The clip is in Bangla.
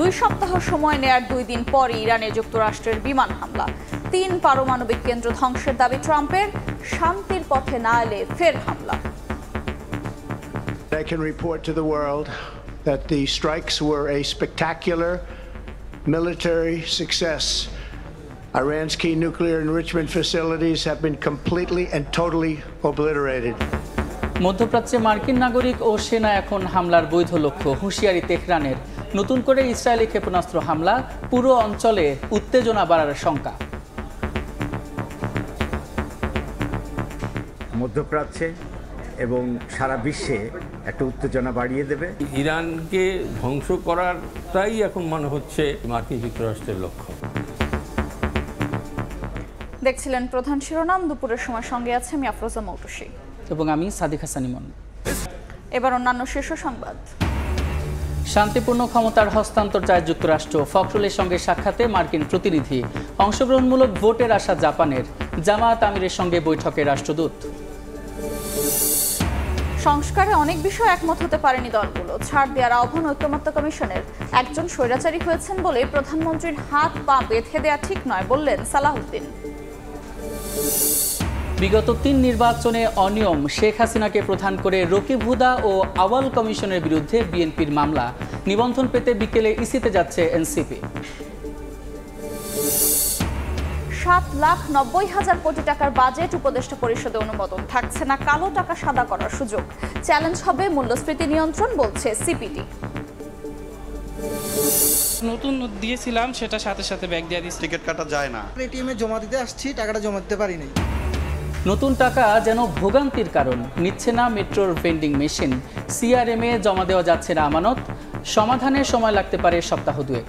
2 সপ্তাহ সময় নেয়ার 2 দিন পরই ইরানে যুক্তরাষ্ট্রের বিমান হামলা। 3 পারমাণবিক কেন্দ্র ধ্বংসের দাবি ট্রাম্পের, শান্তির পথে না এলে ফের হামলা। I can report to the world that the strikes were a spectacular military success. Iran's key nuclear enrichment facilities have been completely and totally obliterated. মধ্যপ্রাচ্যে মার্কিন নাগরিক ও সেনা এখন হামলার বৈধ লক্ষ্য, হুঁশিয়ারি তেহরানের। নতুন করে ইসরায়েলি ক্ষেপণাস্ত্র হামলা, পুরো অঞ্চলে উত্তেজনা বাড়ার শঙ্কা। মধ্যপ্রাচ্যে এবং সারা বিশ্বে একটা উত্তেজনা বাড়িয়ে দেবে। ইরানকে ধ্বংস করাটাই এখন মনে হচ্ছে মার্কিন যুক্তরাষ্ট্রের লক্ষ্য। দেখছিলেন প্রধান শিরোনাম। দুপুরের সময় সঙ্গে আছে আমি আফরোজা মৌটুসী এবং আমি সাদিক হাসান ইমন। এবার অন্যান্য শীর্ষ সংবাদ। শান্তিপূর্ণ ক্ষমতার হস্তান্তর চায় যুক্তরাষ্ট্র, ফখরুলের সঙ্গে সাক্ষাতে মার্কিন প্রতিনিধি। অংশগ্রহণমূলক ভোটের আশা জাপানের, জামায়াত আমিরের সঙ্গে বৈঠকে রাষ্ট্রদূত। সংস্কারে অনেক বিষয় একমত হতে পারেনি দলগুলো, ছাড় দেওয়ার আহ্বান ঐকমত্য কমিশনের। একজন স্বৈরাচারী হয়েছেন বলে প্রধানমন্ত্রীর হাত পা বেঁধে দেওয়া ঠিক নয় বললেন সালাহুদ্দিন। বিগত 3 নির্বাচনে অনিয়ম, শেখ হাসিনাকে প্রধান করে রকিব হুদা ও আওয়াল কমিশনের বিরুদ্ধে বিএনপির মামলা। নিবন্ধন পেতে বিকেলে ইসিতে যাচ্ছে এনসিপি। 7,90,000 কোটি টাকার বাজেট উপদেষ্টা পরিষদে অনুমোদন, থাকছে না কালো টাকা সাদা করার সুযোগ। চ্যালেঞ্জ হবে মূল্যস্ফীতি নিয়ন্ত্রণ, বলছে সিপিডি। নতুন দিয়েছিলাম, সেটা সাথে সাথে ব্যাগ দিয়ে দিচ্ছি। টিকিট কাটা যায় না। এটিএমে জমা দিতে আসছি, টাকাটা জমা দিতে পারিনি। নতুন টাকা যেন ভোগান্তির কারণ, নিচ্ছে না মেট্রোর ভেন্ডিং মেশিন। সিআরএমে জমা দেওয়া যাচ্ছে না আমানত, সমাধানে সময় লাগতে পারে সপ্তাহ 2।